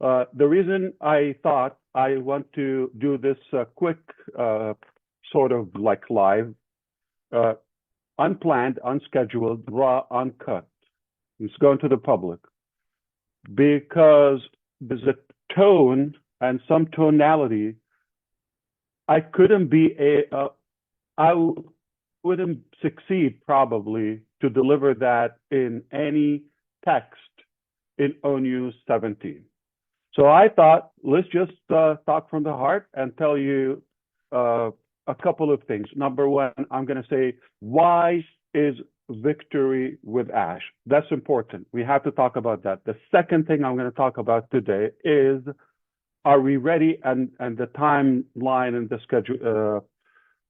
The reason I thought I want to do this quick sort of like live, uh, unplanned, unscheduled, raw, uncut, it's going to the public because there's a tone and some tonality. I couldn't be I wouldn't succeed probably to deliver that in any text in ONU 17. So I thought, let's just talk from the heart and tell you a couple of things. Number one, I'm going to say, why is victory with Ash? That's important. We have to talk about that. The second thing I'm going to talk about today is, are we ready? And the timeline and the schedule,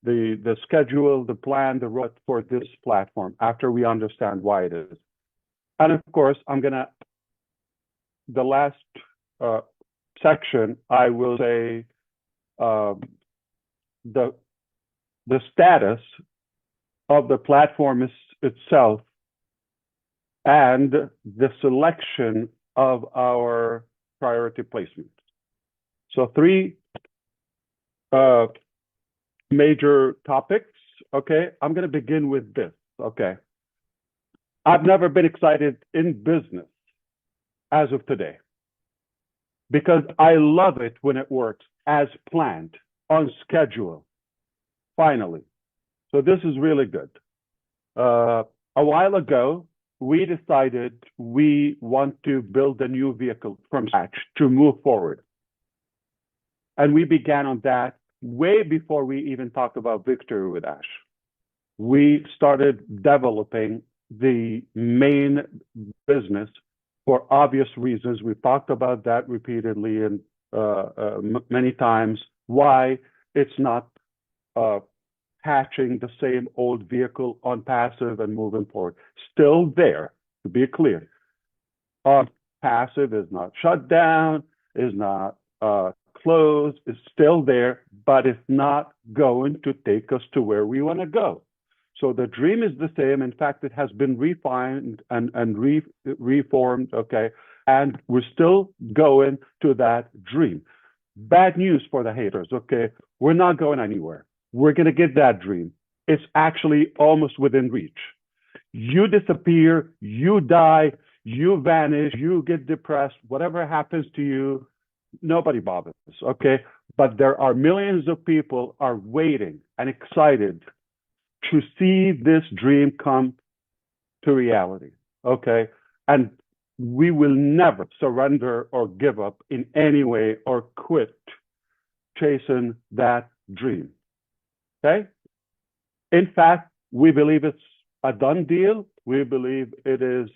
the plan, the route for this platform after we understand why it is. And of course, the last section, I will say the status of the platform itself and the selection of our priority placement. So three major topics. Okay, I'm going to begin with this. Okay, I've never been excited in business as of today because I love it when it works as planned, on schedule, finally. So this is really good. A while ago, we decided we want to build a new vehicle from scratch to move forward. And we began on that way before we even talked about victory with Ash. We started developing the main business for obvious reasons. We've talked about that repeatedly and many times, why it's not hatching the same old vehicle on passive and moving forward. Still there, to be clear. Passive is not shut down, is not closed, is still there, but it's not going to take us to where we want to go. So the dream is the same. In fact, it has been refined and reformed, okay? And we're still going to that dream. Bad news for the haters, okay? We're not going anywhere. We're going to get that dream. It's actually almost within reach. You disappear, you die, you vanish, you get depressed, whatever happens to you, nobody bothers, okay? But there are millions of people are waiting and excited to see this dream come to reality, okay? And we will never surrender or give up in any way or quit chasing that dream, okay? In fact, we believe it's a done deal. We believe it is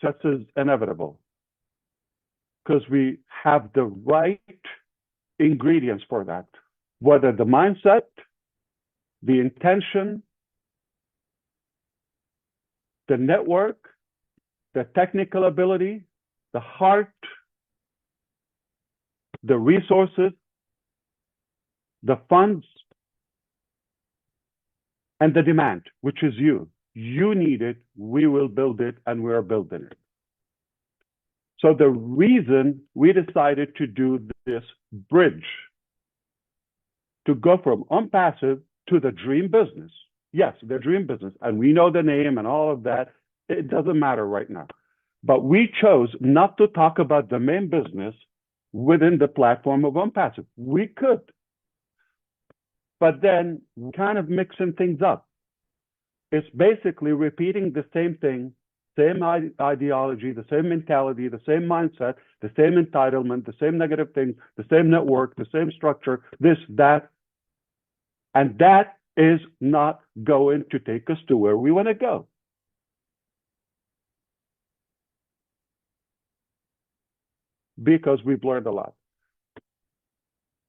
success is inevitable because we have the right ingredients for that, whether the mindset, the intention, the network, the technical ability, the heart, the resources, the funds, and the demand, which is you. You need it, we will build it, and we are building it. So the reason we decided to do this bridge, to go from unpassive to the dream business. Yes, the dream business, and we know the name and all of that. It doesn't matter right now. But we chose not to talk about the main business within the platform of unpassive. We could, but then kind of mixing things up. It's basically repeating the same thing, same ideology, the same mentality, the same mindset, the same entitlement, the same negative things, the same network, the same structure, this, that. And that is not going to take us to where we want to go. Because we've learned a lot.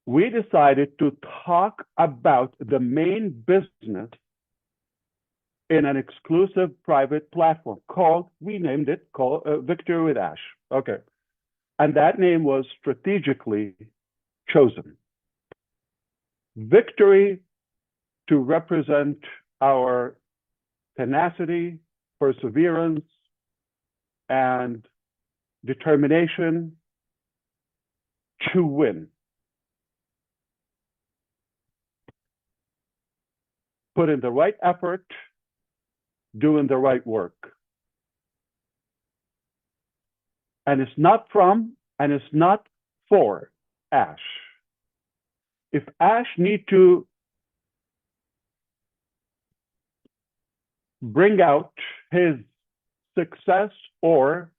We decided to talk about the main business in an exclusive private platform called, we named it, called Victory with Ash. Okay. And that name was strategically chosen. Victory to represent our tenacity, perseverance, and determination to win. Put in the right effort, doing the right work. And it's not from, and it's not for Ash. If Ash need to bring out his success or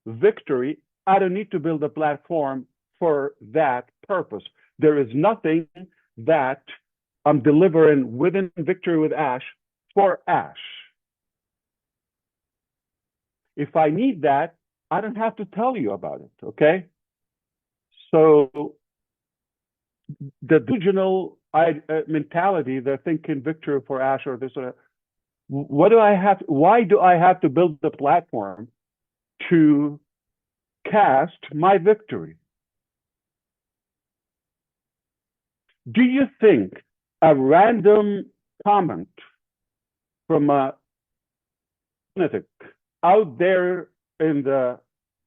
victory, I don't need to build a platform for that purpose. There is nothing that I'm delivering within Victory with Ash for Ash. If I need that, I don't have to tell you about it, okay? So the delusional mentality, they're thinking Victory for Ash or this, what do I have? Why do I have to build the platform to cast my victory? Do you think a random comment from a lunatic out there in the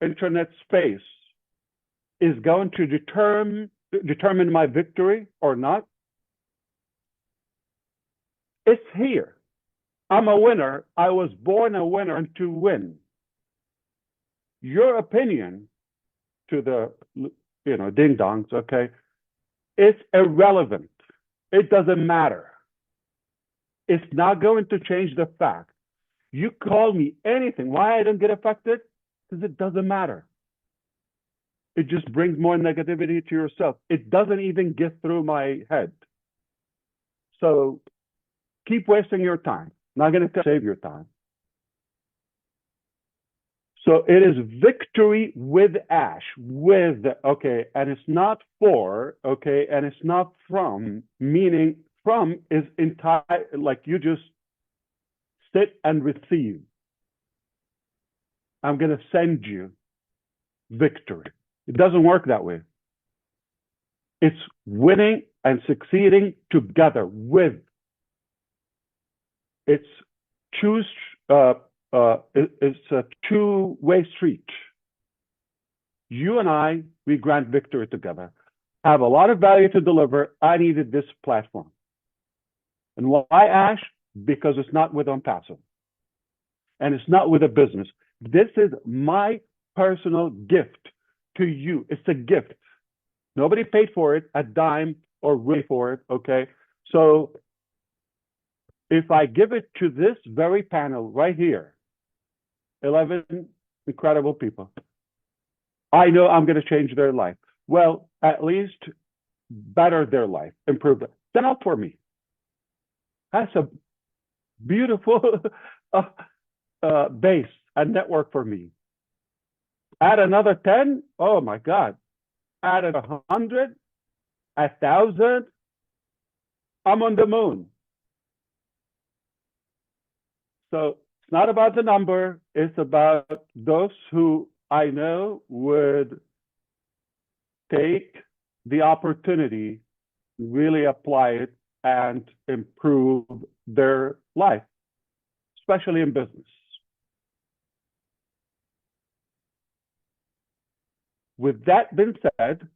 internet space is going to determine my victory or not? It's here. I'm a winner. I was born a winner and to win. Your opinion to the, ding dongs, okay, it's irrelevant. It doesn't matter. It's not going to change the fact. You call me anything. Why I don't get affected? Because it doesn't matter. It just brings more negativity to yourself. It doesn't even get through my head. So keep wasting your time. Not going to save your time. So it is Victory with Ash, with, okay, and it's not for, okay, and it's not from, meaning from is entire, like you just sit and receive. I'm going to send you victory. It doesn't work that way. It's winning and succeeding together with. It's it's a two-way street. You and I, we grant victory together. Have a lot of value to deliver. I needed this platform. And why Ash? Because it's not with OnPassive. And it's not with a business. This is my personal gift to you. It's a gift. Nobody paid for it, a dime or really for it, okay? So if I give it to this very panel right here, 11 incredible people, I know I'm going to change their life. Well, at least better their life, improve it. Then not for me. That's a beautiful base, a network for me. Add another 10, oh my God. Add 100, 1,000, I'm on the moon. So it's not about the number, it's about those who I know would take the opportunity, really apply it, and improve their life, especially in business. With that being said,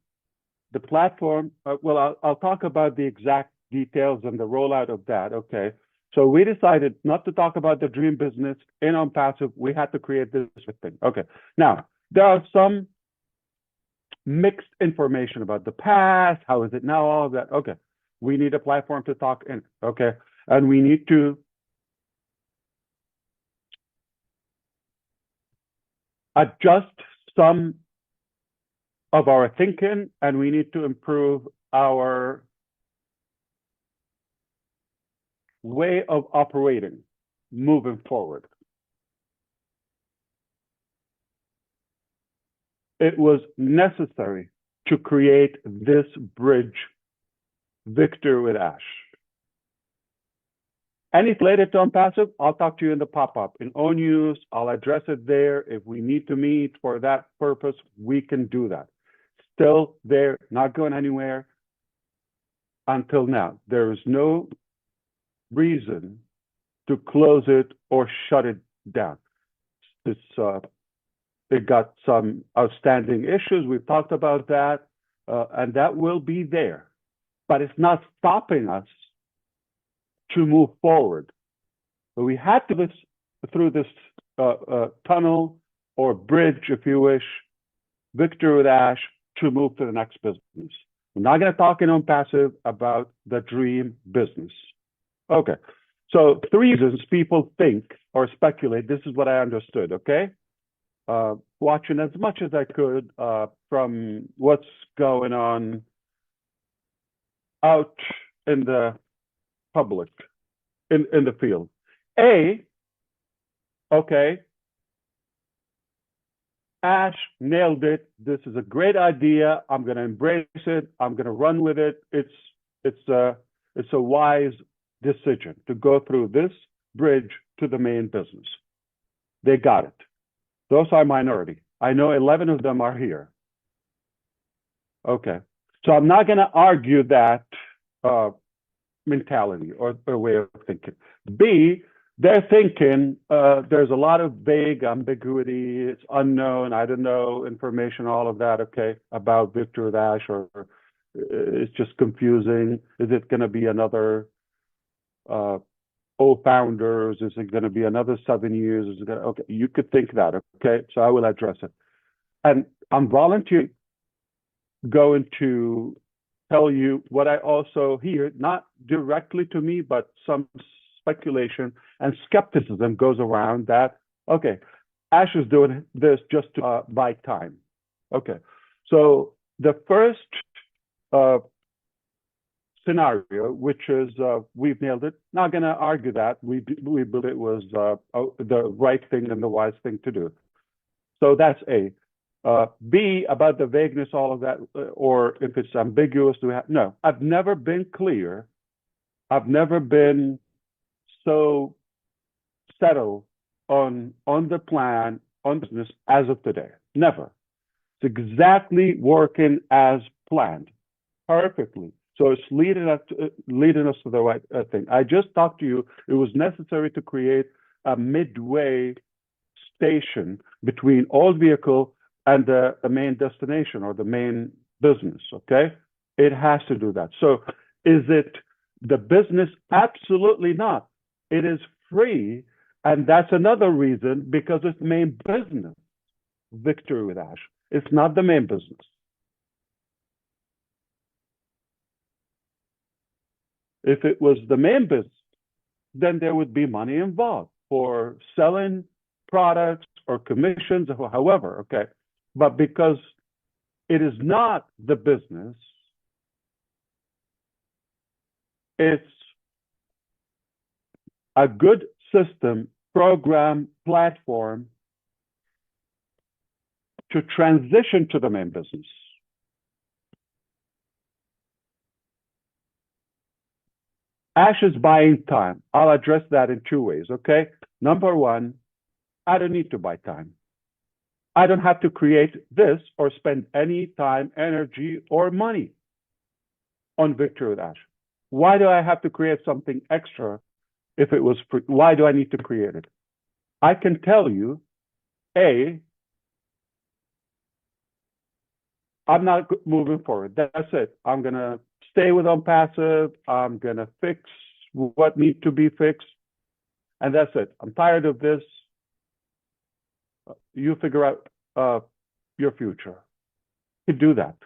the platform, I'll talk about the exact details and the rollout of that, okay? So we decided not to talk about the dream business in OnPassive. We had to create this thing. Okay. Now, there are some mixed information about the past. How is it now? All of that. Okay. We need a platform to talk in. Okay. And we need to adjust some of our thinking, and we need to improve our way of operating moving forward. It was necessary to create this bridge, Victory with Ash. Anything related to OnPassive, I'll talk to you in the pop-up. In own use, I'll address it there. If we need to meet for that purpose, we can do that. Still there, not going anywhere until now. There is no reason to close it or shut it down. It got some outstanding issues. We've talked about that. and that will be there. But it's not stopping us to move forward. So we had to go through this tunnel or bridge, if you wish, Victor with Ash, to move to the next business. We're not going to talk in On-Passive about the dream business. Okay. So 3 reasons people think or speculate. This is what I understood, okay? Watching as much as I could from what's going on out in the public, in the field. A, okay, Ash nailed it. This is a great idea. I'm going to embrace it. I'm going to run with it. It's a wise decision to go through this bridge to the main business. They got it. Those are minority. I know 11 of them are here. Okay. So I'm not going to argue that mentality or way of thinking. B, they're thinking there's a lot of vague ambiguity. It's unknown. I don't know information, all of that, okay, about Victor Dash, or it's just confusing. Is it going to be another founders? Is it going to be another 7 years? Is it gonna, okay, you could think that, okay? So I will address it. And I'm volunteering going to tell you what I also hear, not directly to me, but some speculation and skepticism goes around that, okay, Ash is doing this just to buy time. Okay, so the first scenario, which is we've nailed it, not going to argue that. We believe it was the right thing and the wise thing to do. So that's A. B, about the vagueness, all of that, or if it's ambiguous, no, I've never been clear. I've never been so settled on the plan, on business as of today. Never. It's exactly working as planned, perfectly. So it's leading us to the right thing. I just talked to you. It was necessary to create a midway station between old vehicle and the main destination or the main business, okay? It has to do that. So is it the business? Absolutely not. It is free, and that's another reason, because it's main business. Victory with Ash. It's not the main business. If it was the main business, then there would be money involved for selling products or commissions or however, okay? But because it is not the business, it's a good system, program, platform to transition to the main business. Ash is buying time. I'll address that in 2 ways, okay? Number one, I don't need to buy time. I don't have to create this or spend any time, energy, or money on Victory with Ash. Why do I have to create something extra if it was free? Why do I need to create it? I can tell you, A, I'm not moving forward. That's it. I'm going to stay with On-Passive. I'm going to fix what needs to be fixed. And that's it. I'm tired of this. You figure out your future. You do that.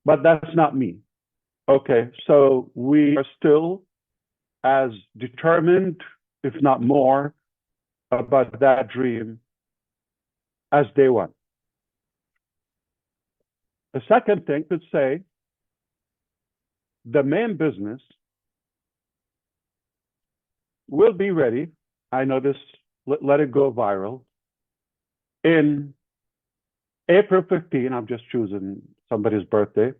But that's not me. Okay, so we are still as determined, if not more, about that dream as day one. The second thing could say the main business will be ready. I know this, let it go viral. In April 15, I'm just choosing somebody's birthday,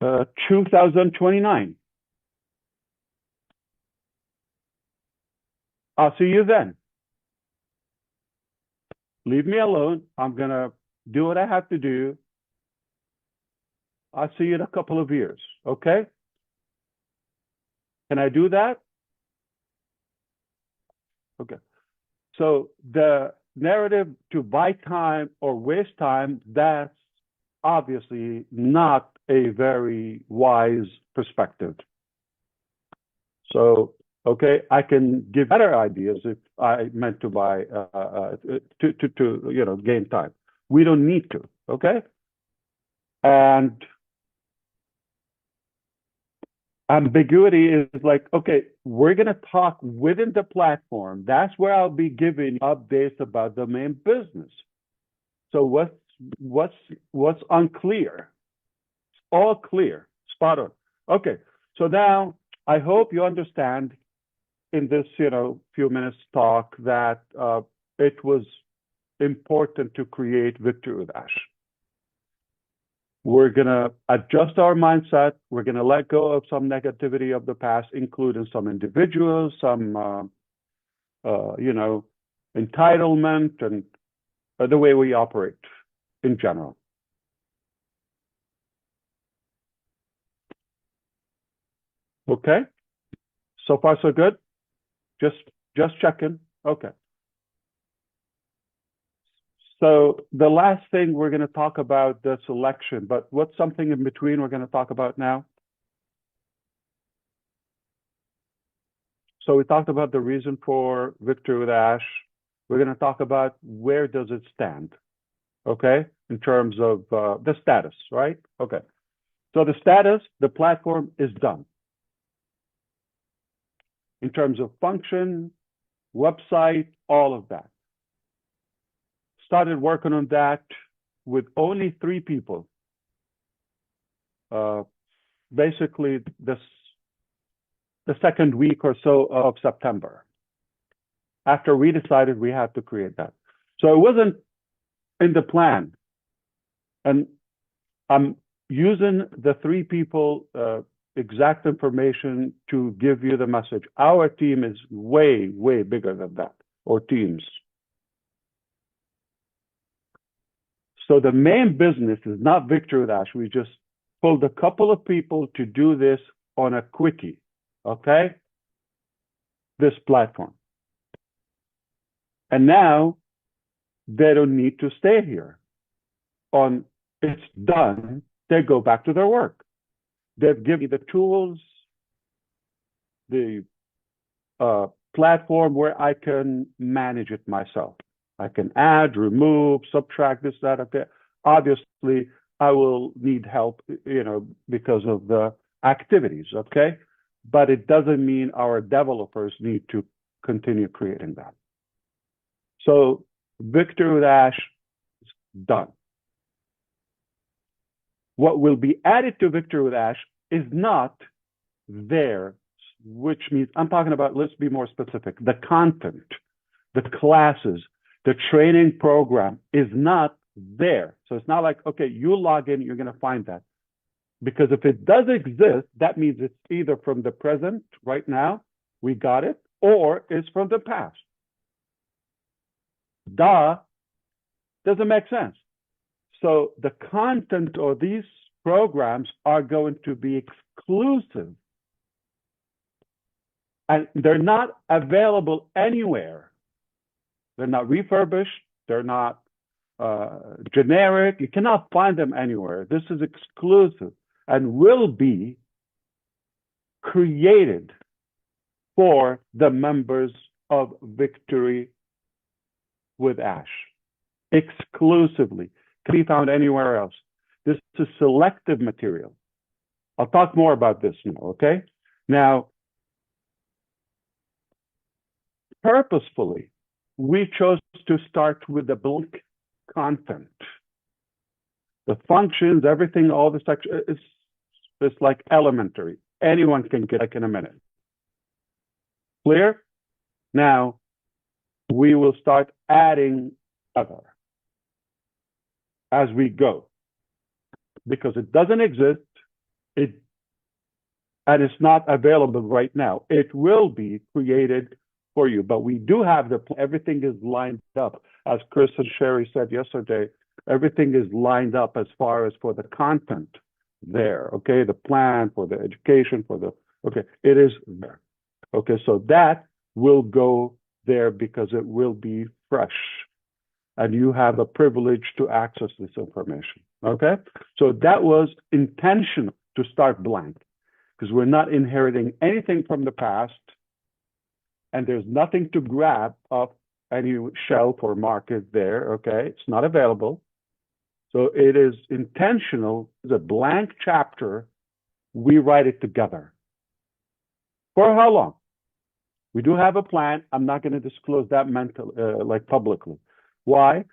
2029. I'll see you then. Leave me alone. I'm going to do what I have to do. I'll see you in a couple of years, okay? Can I do that? Okay. So the narrative to buy time or waste time, that's obviously not a very wise perspective. So, okay, I can give better ideas if I meant to buy to gain time. We don't need to, okay? And ambiguity is like, okay, we're going to talk within the platform. That's where I'll be giving updates about the main business. So what's unclear? All clear, spot on. Okay, so now I hope you understand in this few minutes talk that it was important to create Victory with Ash. We're going to adjust our mindset. We're going to let go of some negativity of the past, including some individuals, some, entitlement, and the way we operate in general. Okay? So far, so good? Just checking. Okay. So the last thing we're going to talk about the selection, but what's something in between we're going to talk about now? So we talked about the reason for Victory with Ash. We're going to talk about where does it stand, okay, in terms of the status, right? Okay. So the status, the platform is done. In terms of function, website, all of that. Started working on that with only 3 people. Basically, the second week or so of September, after we decided we had to create that. So it wasn't in the plan. And I'm using the 3 people exact information to give you the message. Our team is way, way bigger than that, or teams. So the main business is not Victory with Ash. We just pulled a couple of people to do this on a quickie, okay? This platform. And now they don't need to stay here. On it's done, they go back to their work. They've given me the tools, the platform where I can manage it myself. I can add, remove, subtract this, that, okay. Obviously, I will need help, because of the activities, okay? But it doesn't mean our developers need to continue creating that. So Victory with Ash is done. What will be added to Victory with Ash is not there, which means, I'm talking about, let's be more specific, the content, the classes, the training program is not there. So it's not like, okay, you log in, you're going to find that. Because if it does exist, that means it's either from the present, right now, we got it, or it's from the past. Doesn't make sense. So the content of these programs are going to be exclusive. And they're not available anywhere. They're not refurbished. They're not generic. You cannot find them anywhere. This is exclusive and will be created for the members of Victory with Ash. Exclusively. Can be found anywhere else. This is selective material. I'll talk more about this now, okay? Now, purposefully, we chose to start with the blank content. The functions, everything, all the section, it's like elementary. Anyone can get like in a minute. Clear? Now, we will start adding other as we go. Because it doesn't exist, and it's not available right now. It will be created for you, but we do have everything is lined up. As Chris and Sherry said yesterday, everything is lined up as far as for the content there, okay? The plan for the education, okay, it is there. Okay, so that will go there because it will be fresh and you have a privilege to access this information. Okay? So that was intentional to start blank because we're not inheriting anything from the past and there's nothing to grab off any shelf or market there. Okay? It's not available. So it is intentional. It's a blank chapter. We write it together. For how long? We do have a plan. I'm not going to disclose that publicly. Why?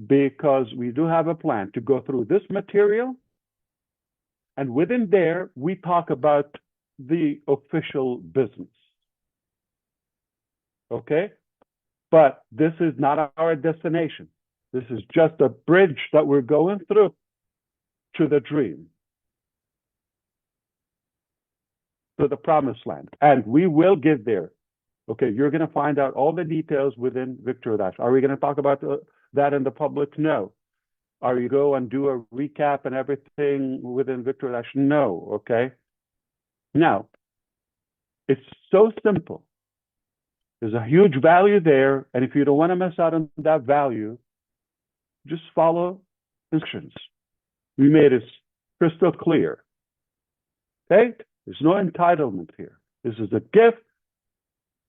Because we do have a plan to go through this material, and within there, we talk about the official business. Okay? But this is not our destination. This is just a bridge that we're going through to the dream, to the promised land. And we will get there. Okay, you're going to find out all the details within Victor Dash. Are we going to talk about that in the public? No. Are you go and do a recap and everything within Victor Dash? No. Okay. Now, it's so simple. There's a huge value there, and if you don't want to miss out on that value, just follow instructions. We made it crystal clear. Okay? There's no entitlement here. This is a gift,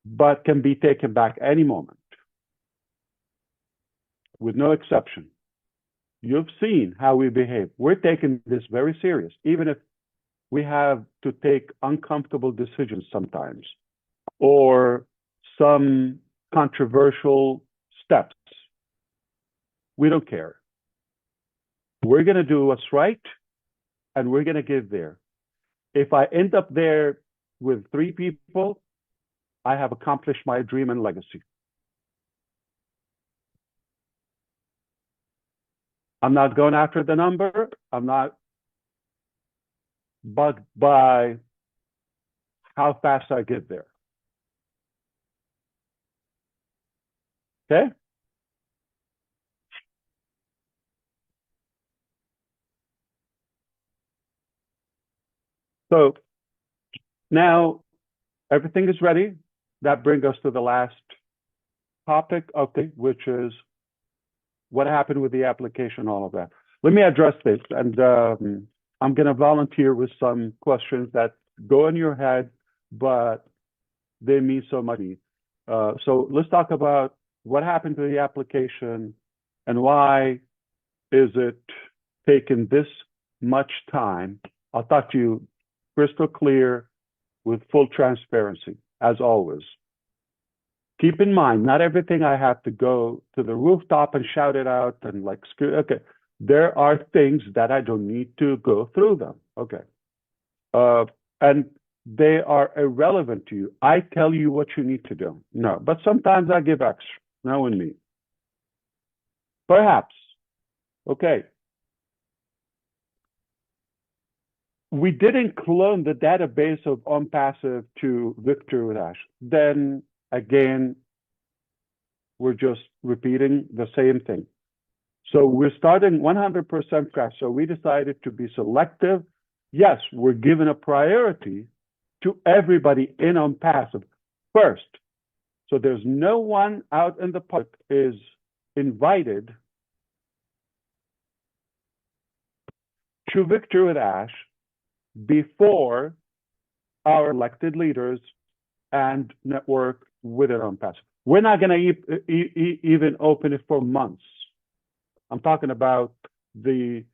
but can be taken back any moment, with no exception. You've seen how we behave. We're taking this very serious, even if we have to take uncomfortable decisions sometimes, or some controversial steps. We don't care. We're going to do what's right, and we're going to get there. If I end up there with 3 people, I have accomplished my dream and legacy. I'm not going after the number. I'm not bugged by how fast I get there. Okay? So now everything is ready. That brings us to the last topic, okay, which is what happened with the application, all of that. Let me address this, and I'm going to volunteer with some questions that go in your head, but they mean so much. So let's talk about what happened to the application and why is it taking this much time. I'll talk to you crystal clear with full transparency, as always. Keep in mind, not everything I have to go to the rooftop and shout it out and like, okay. There are things that I don't need to go through them. Okay. And they are irrelevant to you. I tell you what you need to do. No, but sometimes I give extra. Now and me. Perhaps. Okay. We didn't clone the database of OnPassive to Victor Dash. Then again, we're just repeating the same thing. So we're starting 100% scratch. So we decided to be selective. Yes, we're giving a priority to everybody in OnPassive first. So there's no one out in the public is invited to Victor Dash before our elected leaders and network with it OnPassive. We're not going to even open it for months. I'm talking about the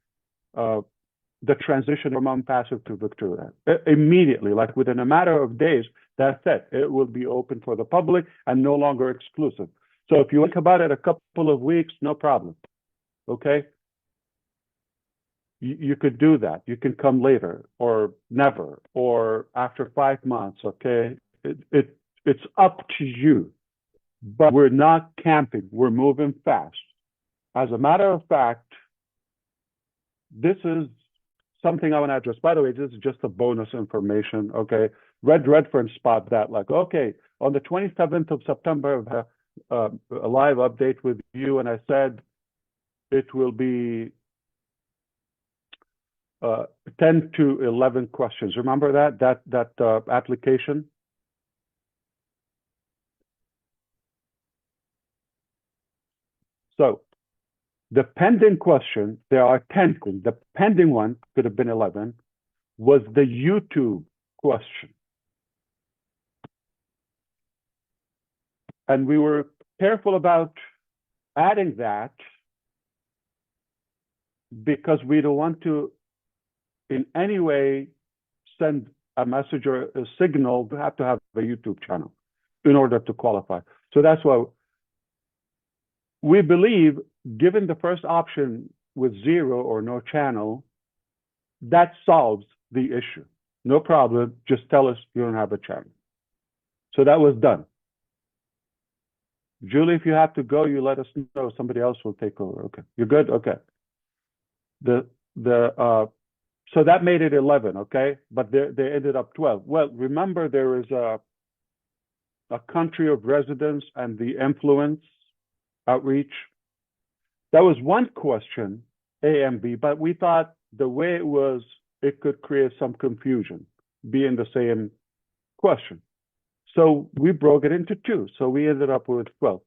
transition from OnPassive to Victor Dash. Immediately, like within a matter of days, that's it. It will be open for the public and no longer exclusive. So if you think about it a couple of weeks, no problem. Okay? You could do that. You can come later or never or after 5 months, okay? It's up to you. But we're not camping. We're moving fast. As a matter of fact, this is something I want to address. By the way, this is just a bonus information, okay? Red Redfern spot that, like, okay, on the 27th of September, a live update with you, and I said it will be 10 to 11 questions. Remember that application? So the pending question, there are 10. The pending one could have been 11, was the YouTube question. And we were careful about adding that because we don't want to in any way send a message or a signal to have a YouTube channel in order to qualify. So that's why we believe, given the first option with 0 or no channel, that solves the issue. No problem. Just tell us you don't have a channel. So that was done. Julie, if you have to go, you let us know. Somebody else will take over. Okay. You're good? Okay. So that made it 11, okay? But they ended up 12. Well, remember there is a country of residence and the influence outreach. That was one question, A and B, but we thought the way it was, it could create some confusion, being the same question. So we broke it into 2. So we ended up with 12.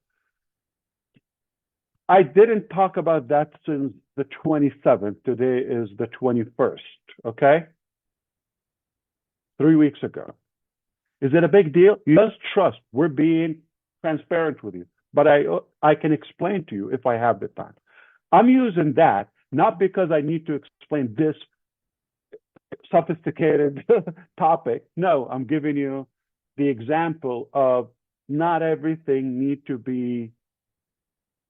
I didn't talk about that since the 27th. Today is the 21st, okay? 3 weeks ago. Is it a big deal? You just trust. We're being transparent with you. But I can explain to you if I have the time. I'm using that not because I need to explain this sophisticated topic. No, I'm giving you the example of not everything need to be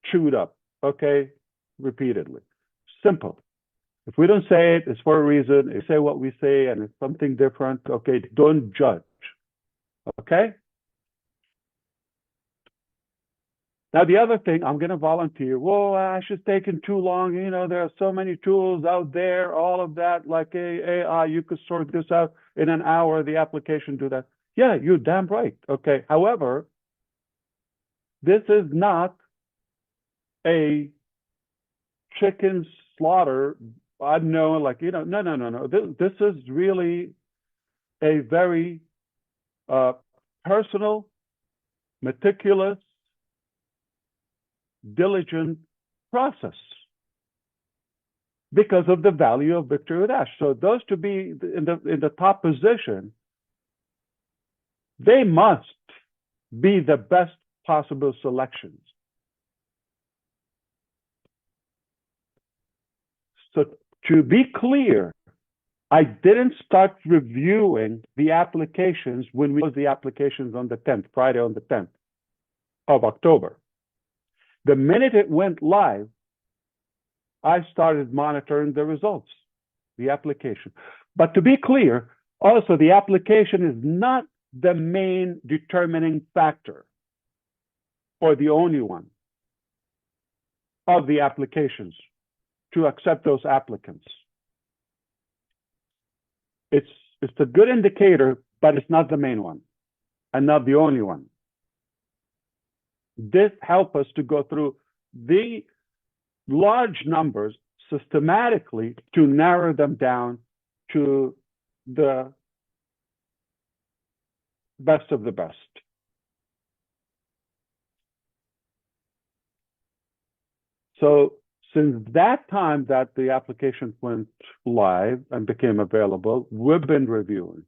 chewed up, okay, repeatedly. Simple. If we don't say it, it's for a reason. If we say what we say and it's something different, okay, don't judge, okay? Now, the other thing, I'm going to volunteer. Whoa, Ash, it's taking too long. You know, there are so many tools out there, all of that, like AI, you could sort this out in an hour, the application do that. Yeah, you're damn right, okay? However, this is not a chicken slaughter. I know, like, you know, no. This is really a very personal, meticulous, diligent process because of the value of victory with Ash. So those to be in the top position, they must be the best possible selections. So to be clear, I didn't start reviewing the applications when we closed the applications on the 10th, Friday on the 10th of October. The minute it went live, I started monitoring the results, the application. But to be clear, also the application is not the main determining factor or the only one of the applications to accept those applicants. It's a good indicator, but it's not the main one and not the only one. This helps us to go through the large numbers systematically to narrow them down to the best of the best. So since that time that the application went live and became available, we've been reviewing.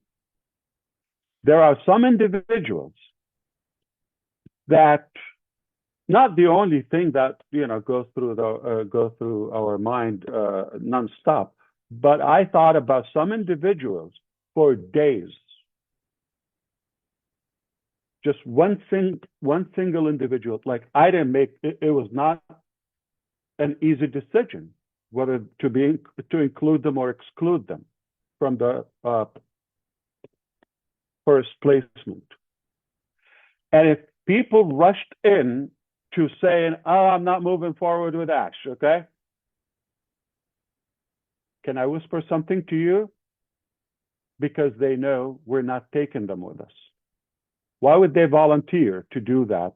There are some individuals that not the only thing that goes through our mind nonstop, but I thought about some individuals for days. Just one single individual. Like I didn't make it. It was not an easy decision whether to include them or exclude them from the first placement. And if people rushed in to saying, "Oh, I'm not moving forward with Ash," okay? Can I whisper something to you? Because they know we're not taking them with us. Why would they volunteer to do that,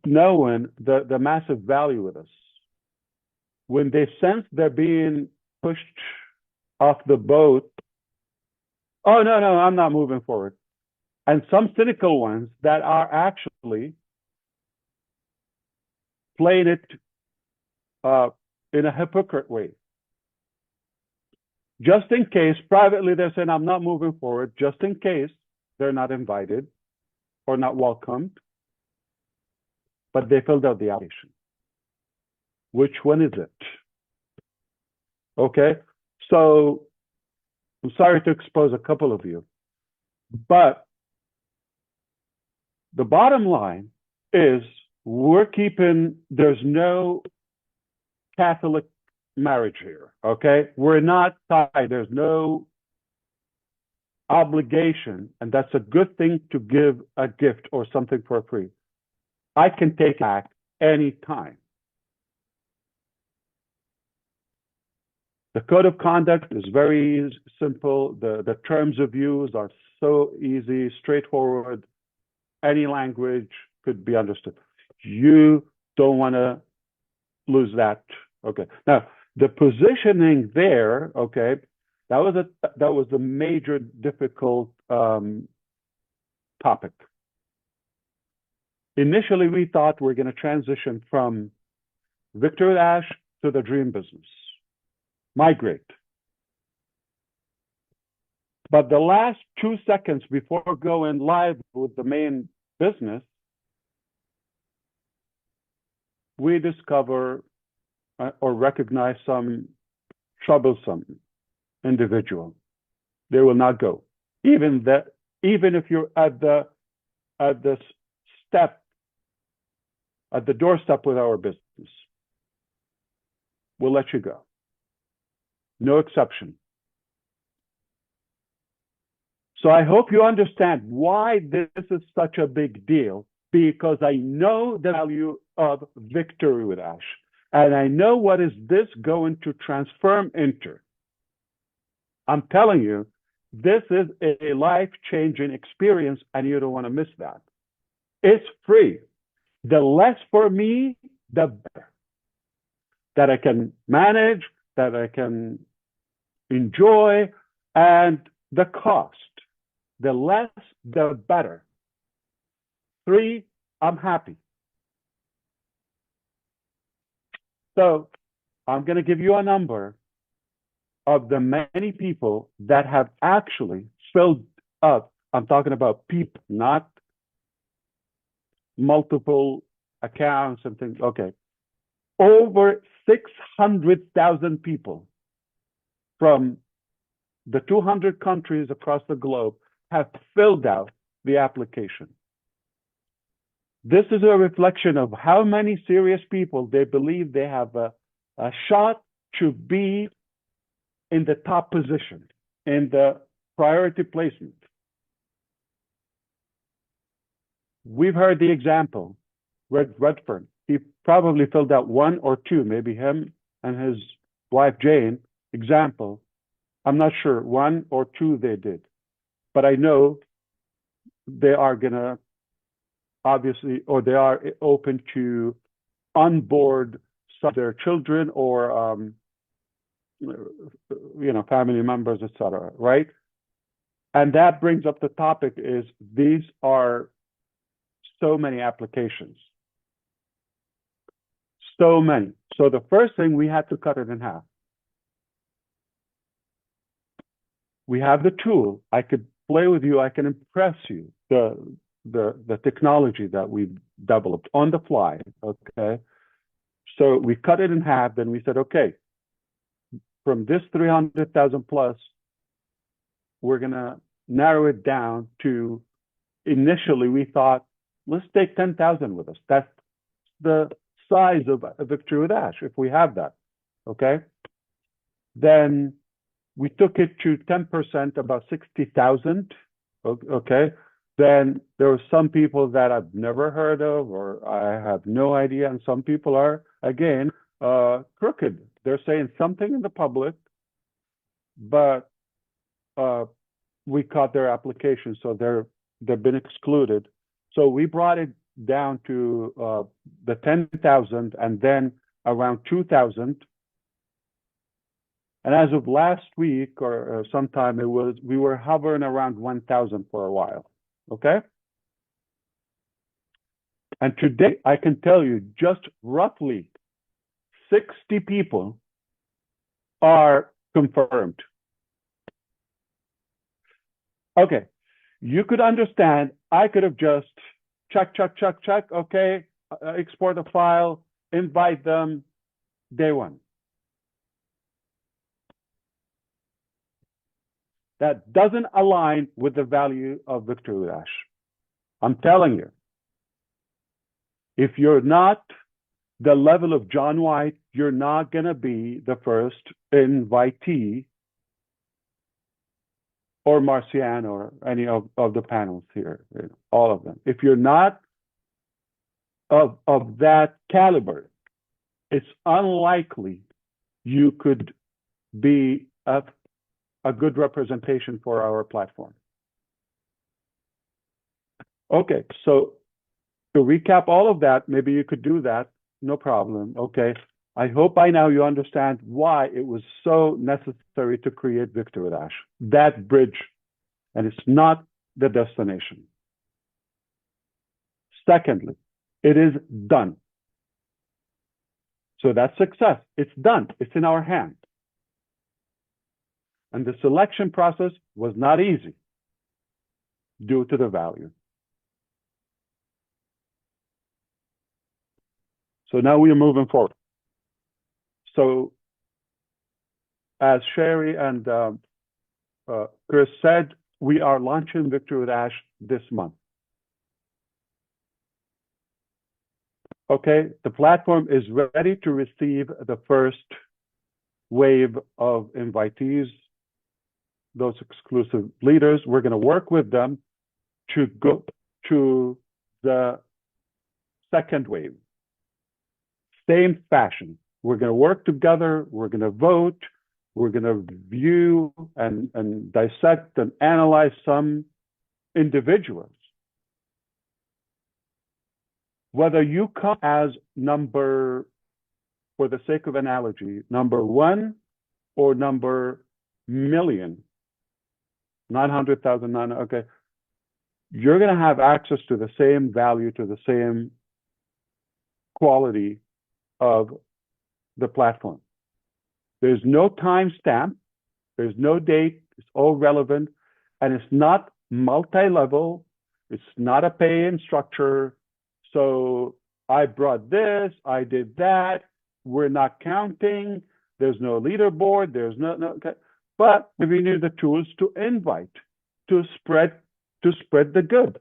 knowing the massive value with us? When they sense they're being pushed off the boat, "Oh, no, I'm not moving forward." And some cynical ones that are actually playing it in a hypocrite way. Just in case, privately, they're saying, I'm not moving forward, just in case they're not invited or not welcomed, but they filled out the application. Which one is it? Okay, so I'm sorry to expose a couple of you, but the bottom line is there's no Catholic marriage here, okay? We're not tied, there's no obligation, and that's a good thing to give a gift or something for free. I can take back any time. The code of conduct is very simple. The terms of use are so easy, straightforward. Any language could be understood. You don't want to lose that. Okay. Now, the positioning there, okay, that was a major difficult topic. Initially, we thought we're going to transition from Victor with Ash to the dream business. Migrate. But the last 2 seconds before going live with the main business, we discover or recognize some troublesome individual. They will not go. Even if you're at the doorstep with our business, we'll let you go. No exception. So I hope you understand why this is such a big deal, because I know the value of victory with Ash. And I know what is this going to transform into. I'm telling you, this is a life-changing experience, and you don't want to miss that. It's free. The less for me, the better. That I can manage, that I can enjoy, and the cost. The less, the better. 3, I'm happy. So I'm going to give you a number of the many people that have actually filled up. I'm talking about people, not multiple accounts and things. Okay. Over 600,000 people from the 200 countries across the globe have filled out the application. This is a reflection of how many serious people they believe they have a shot to be in the top position, in the priority placement. We've heard the example, Redfern. He probably filled out 1 or 2, maybe him and his wife Jane, example. I'm not sure, 1 or 2 they did. But I know they are going to obviously, or they are open to onboard some of their children or, family members, etc. Right? And that brings up the topic is these are so many applications. So many. So the first thing, we had to cut it in half. We have the tool. I could play with you. I can impress you. The technology that we've developed on the fly. Okay. So we cut it in half. Then we said, okay, from this 300,000 plus, we're going to narrow it down to, initially we thought, let's take 10,000 with us. That's the size of a Victory with Ash, if we have that. Okay. Then we took it to 10%, about 60,000. Okay. Then there were some people that I've never heard of, or I have no idea. And some people are, again, crooked. They're saying something in the public, but we caught their application, so they've been excluded. So we brought it down to the 10,000 and then around 2,000. And as of last week or sometime, we were hovering around 1,000 for a while. Okay. And today I can tell you just roughly 60 people are confirmed. Okay, you could understand, I could have just check, okay, export a file, invite them, day one. That doesn't align with the value of Victory Dash. I'm telling you, if you're not the level of John White, you're not going to be the first invitee or Marcian or any of the panels here, all of them. If you're not of that caliber, it's unlikely you could be a good representation for our platform. Okay, so to recap all of that, maybe you could do that, no problem, okay? I hope by now you understand why it was so necessary to create Victory Dash, that bridge, and it's not the destination. Secondly, it is done. So that's success. It's done. It's in our hand. And the selection process was not easy due to the value. So now we are moving forward. So as Sherry and Chris said, we are launching Victory Dash this month. Okay, the platform is ready to receive the first wave of invitees, those exclusive leaders. We're going to work with them to go to the second wave. Same fashion. We're going to work together. We're going to vote. We're going to view and dissect and analyze some individuals. Whether you come as number, for the sake of analogy, number 1 or number million, 900,000, okay, you're going to have access to the same value, to the same quality of the platform. There's no timestamp, there's no date, it's all relevant, and it's not multi-level, it's not a pay-in structure. So I brought this, I did that, we're not counting, there's no leaderboard, there's no okay. But we need the tools to invite, to spread the good.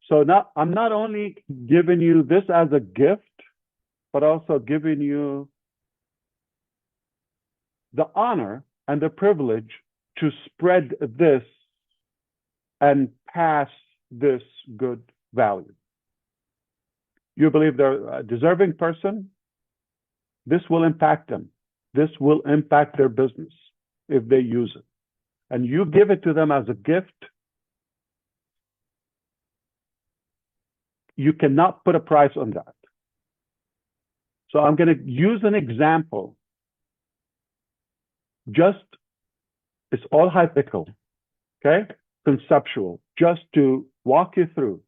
So now I'm not only giving you this as a gift, but also giving you the honor and the privilege to spread this and pass this good value. You believe they're a deserving person? This will impact them. This will impact their business if they use it. And you give it to them as a gift. You cannot put a price on that. So I'm going to use an example. Just, it's all hypothetical, okay? Conceptual, just to walk you through.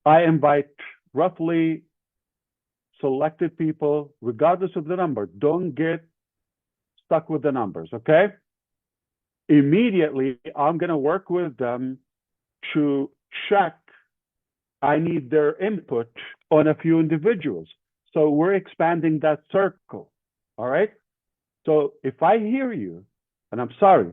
I invite roughly selected people, regardless of the number. Don't get stuck with the numbers, okay? Immediately, I'm going to work with them to check. I need their input on a few individuals. So we're expanding that circle, all right? So if I hear you, and I'm sorry,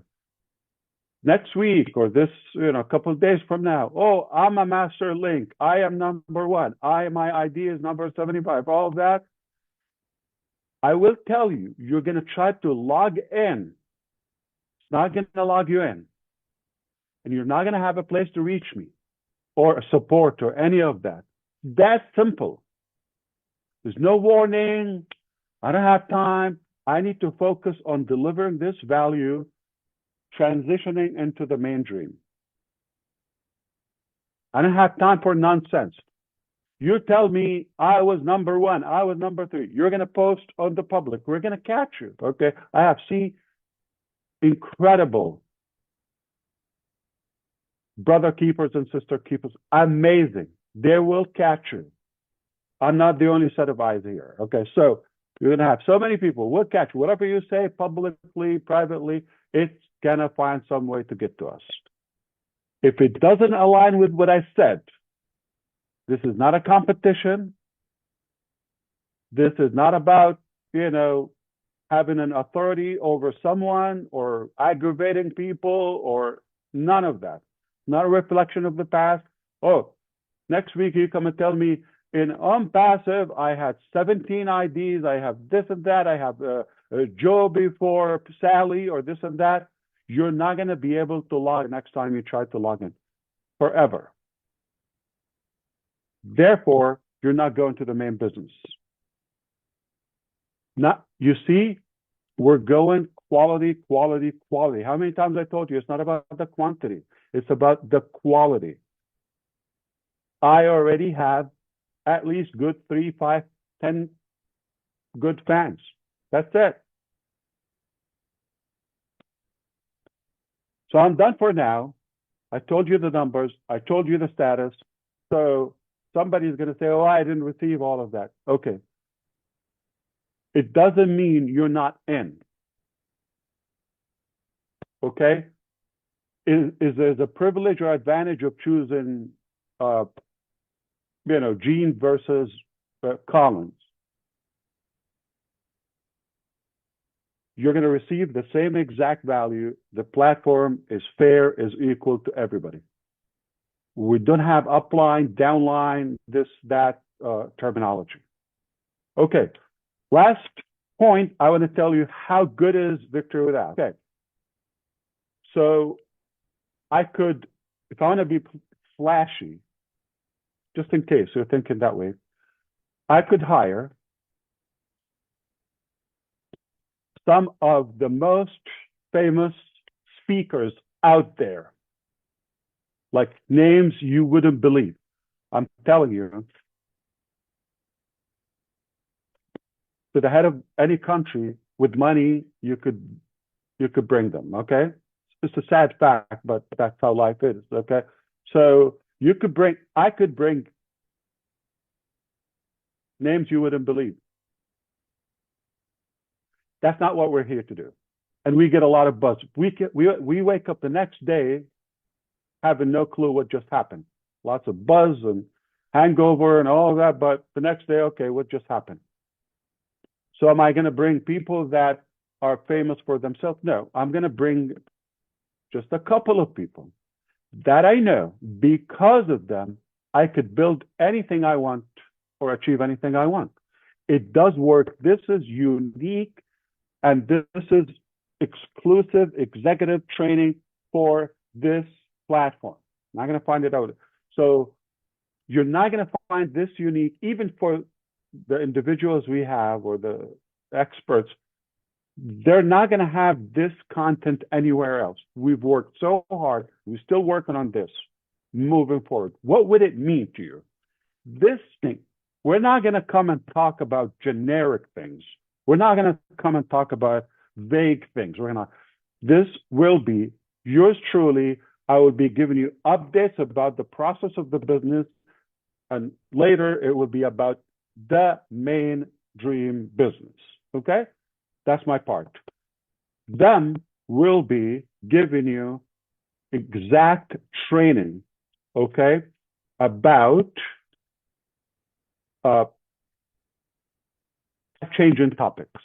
next week or this, a couple of days from now, oh, I'm a master link. I am number 1. My ID is number 75. All of that. I will tell you, you're going to try to log in. It's not going to log you in. And you're not going to have a place to reach me or support or any of that. That's simple. There's no warning. I don't have time. I need to focus on delivering this value, transitioning into the main dream. I don't have time for nonsense. You tell me I was number 1, I was number 3. You're going to post on the public. We're going to catch you, okay? I have seen incredible brother keepers and sister keepers. Amazing. They will catch you. I'm not the only set of eyes here. Okay, so you're gonna have so many people. We'll catch whatever you say publicly, privately. It's gonna find some way to get to us. If it doesn't align with what I said, this is not a competition. This is not about, having an authority over someone or aggravating people or none of that. Not a reflection of the past. Oh, next week you come and tell me in unpassive, I had 17 IDs, I have this and that, I have Joe before Sally or this and that. You're not going to be able to log next time you try to log in forever. Therefore, you're not going to the main business. Now, you see, we're going quality, quality, quality. How many times I told you it's not about the quantity, it's about the quality. I already have at least good 3, 5, 10 good fans. That's it. So I'm done for now. I told you the numbers. I told you the status. So somebody's going to say, oh, I didn't receive all of that. Okay. It doesn't mean you're not in. Okay? Is there a privilege or advantage of choosing, Gene versus Collins? You're going to receive the same exact value. The platform is fair, is equal to everybody. We don't have upline, downline, this, that terminology. Okay. Last point, I want to tell you how good is Victor without. Okay. So I could, if I want to be flashy, just in case you're thinking that way, I could hire some of the most famous speakers out there, like names you wouldn't believe. I'm telling you, to the head of any country with money, you could bring them. Okay, it's a sad fact, but that's how life is. Okay, so I could bring names you wouldn't believe. That's not what we're here to do, and we get a lot of buzz. We wake up the next day having no clue what just happened. Lots of buzz and hangover and all that, but the next day, okay, what just happened? So am I going to bring people that are famous for themselves? No, I'm going to bring just a couple of people that I know because of them, I could build anything I want or achieve anything I want. It does work. This is unique, and this is exclusive executive training for this platform. I'm not going to find it out. So you're not going to find this unique, even for the individuals we have or the experts. They're not going to have this content anywhere else. We've worked so hard. We're still working on this moving forward. What would it mean to you? This thing, we're not going to come and talk about generic things. We're not going to come and talk about vague things. This will be yours truly. I will be giving you updates about the process of the business, and later it will be about the main dream business. Okay? That's my part. Then we'll be giving you exact training, okay, about changing topics,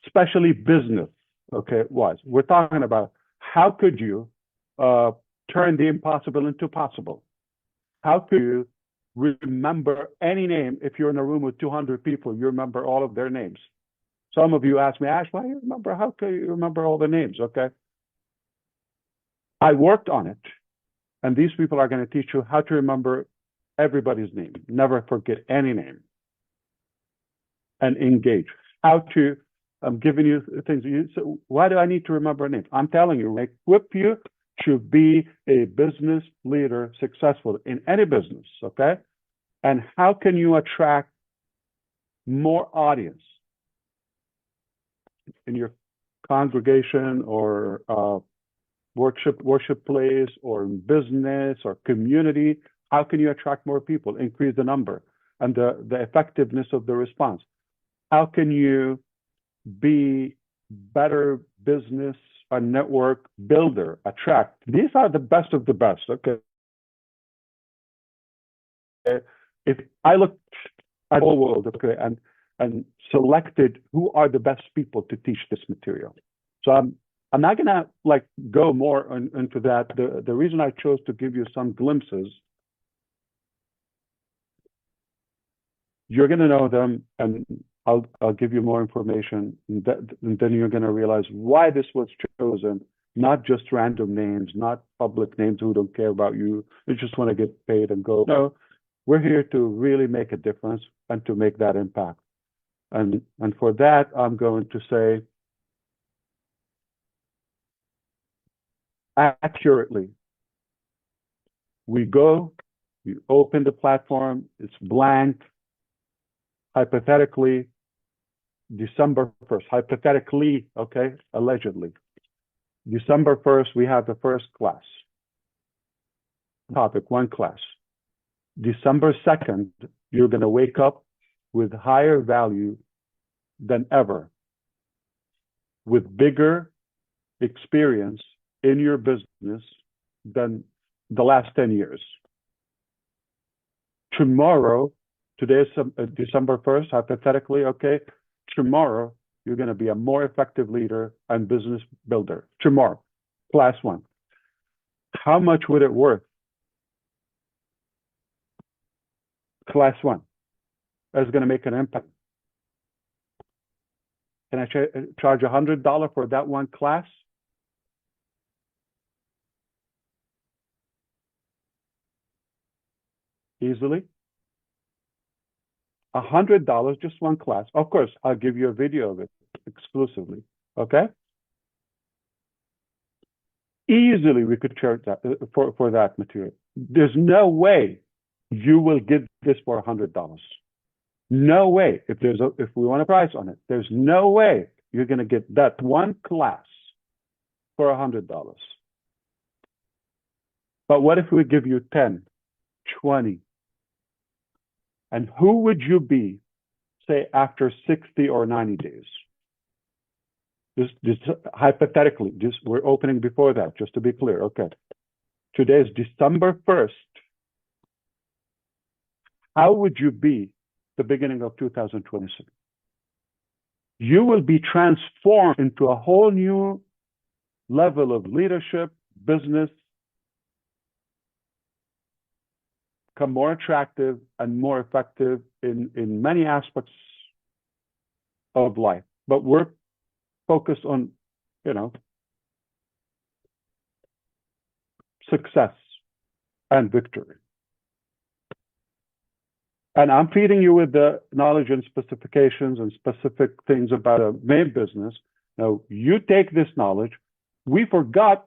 especially business, okay, wise. We're talking about how could you turn the impossible into possible? How could you remember any name? If you're in a room with 200 people, you remember all of their names. Some of you ask me, Ash, why do you remember? How can you remember all the names? Okay. I worked on it, and these people are going to teach you how to remember everybody's name. Never forget any name. And engage. How to, I'm giving you things. So why do I need to remember a name? I'm telling you, equip you to be a business leader, successful in any business, okay? And how can you attract more audience in your congregation or worship place or in business or community? How can you attract more people, increase the number? and the effectiveness of the response. How can you be better business and network builder, attract? These are the best of the best, okay? If I looked at the whole world, okay, and selected who are the best people to teach this material. So I'm not gonna like go more into that. The reason I chose to give you some glimpses, you're gonna know them, and I'll give you more information, and then you're gonna realize why this was chosen. Not just random names, not public names who don't care about you. They just want to get paid and go. No, we're here to really make a difference and to make that impact. And for that, I'm going to say accurately, we open the platform, it's blank, hypothetically, December 1st, hypothetically, okay, allegedly. December 1st, we have the first class. Topic, one class. December 2nd, you're going to wake up with higher value than ever, with bigger experience in your business than the last 10 years. Tomorrow, today is December 1st, hypothetically, okay? Tomorrow, you're going to be a more effective leader and business builder. Tomorrow, class one. How much would it worth? Class one. That's going to make an impact. Can I charge $100 for that one class? Easily. $100, just one class. Of course, I'll give you a video of it exclusively. Okay? Easily, we could charge that for that material. There's no way you will get this for $100. No way. If we want a price on it, there's no way you're going to get that one class for $100. But what if we give you 10, 20? And who would you be, say, after 60 or 90 days? Just hypothetically, we're opening before that, just to be clear. Okay. Today is December 1st. How would you be the beginning of 2026? You will be transformed into a whole new level of leadership, business, become more attractive and more effective in many aspects of life. But we're focused on, success and victory. And I'm feeding you with the knowledge and specifications and specific things about a main business. Now, you take this knowledge. We forgot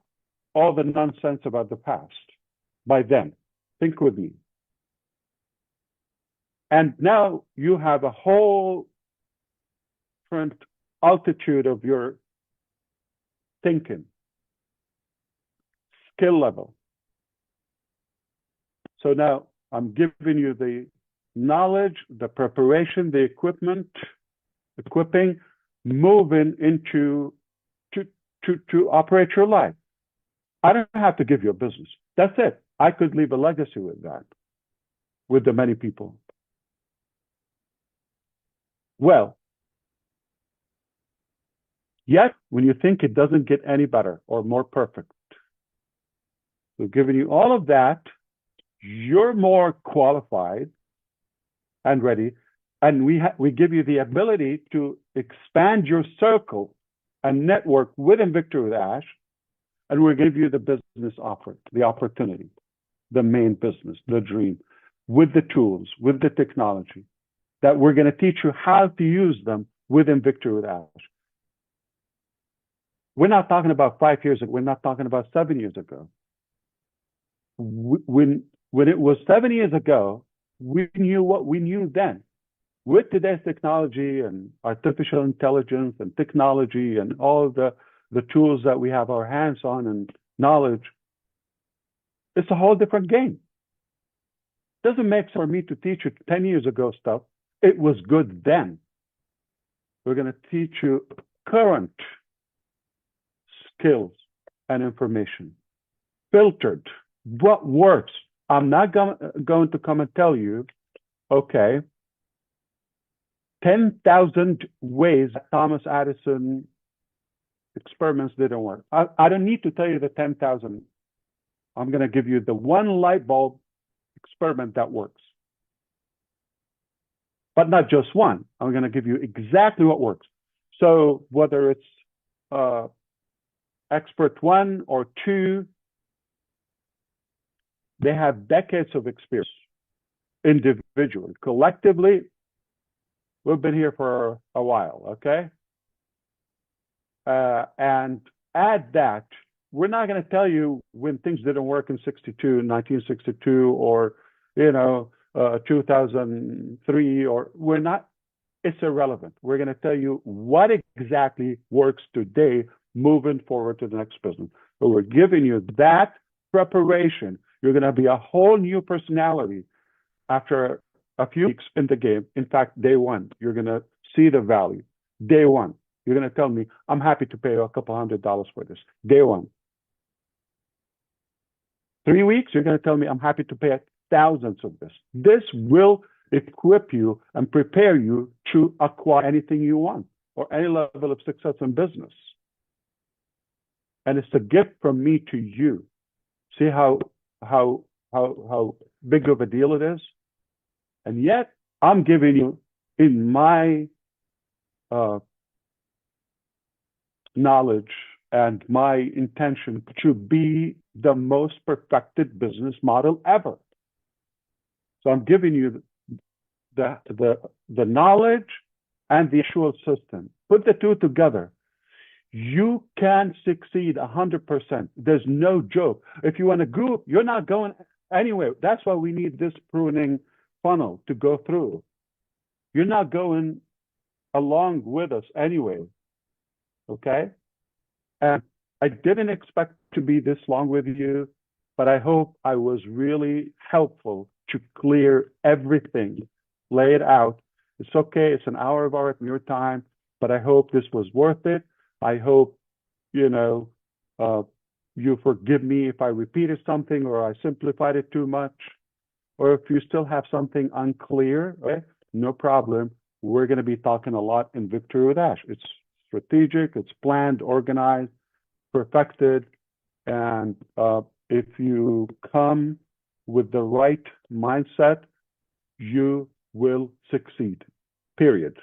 all the nonsense about the past by then. Think with me. And now you have a whole different altitude of your thinking, skill level. So now I'm giving you the knowledge, the preparation, the equipping, moving into to operate your life. I don't have to give you a business. That's it. I could leave a legacy with that, with the many people. Well, yet when you think it doesn't get any better or more perfect, we've given you all of that, you're more qualified and ready, and we give you the ability to expand your circle and network within Victory with Ash, and we'll give you the business offer, the opportunity, the main business, the dream, with the tools, with the technology, that we're going to teach you how to use them within Victory with Ash. We're not talking about 5 years ago. We're not talking about 7 years ago. When it was 7 years ago, we knew what we knew then. With today's technology and artificial intelligence and technology and all the tools that we have our hands on and knowledge, it's a whole different game. Doesn't make sense for me to teach you 10 years ago stuff. It was good then. We're going to teach you current skills and information, filtered, what works. I'm not going to come and tell you, okay, 10,000 ways that Thomas Edison experiments didn't work. I don't need to tell you the 10,000. I'm going to give you the one light bulb experiment that works. But not just one. I'm going to give you exactly what works. So whether it's expert 1 or 2, they have decades of experience individually. Collectively, we've been here for a while, okay? And add that, we're not going to tell you when things didn't work in 1962, or, 2003, or we're not, it's irrelevant. We're going to tell you what exactly works today, moving forward to the next business. So we're giving you that preparation. You're going to be a whole new personality after a few weeks in the game. In fact, day one, you're going to see the value. Day one, you're going to tell me, I'm happy to pay you a couple $100 for this. Day one. 3 weeks, you're going to tell me, I'm happy to pay thousands of this. This will equip you and prepare you to acquire anything you want or any level of success in business. And it's a gift from me to you. See how big of a deal it is? And yet, I'm giving you, in my knowledge and my intention, to be the most perfected business model ever. So I'm giving you the knowledge and the actual system. Put the two together. You can succeed 100%. There's no joke. If you want to grow, you're not going anywhere. That's why we need this pruning funnel to go through. You're not going along with us anyway. Okay? And I didn't expect to be this long with you, but I hope I was really helpful to clear everything, lay it out. It's okay. It's an hour of your time, but I hope this was worth it. I hope, you forgive me if I repeated something or I simplified it too much, or if you still have something unclear, okay, no problem. We're going to be talking a lot in Victory with Ash. It's strategic, it's planned, organized, perfected, and if you come with the right mindset, you will succeed, period.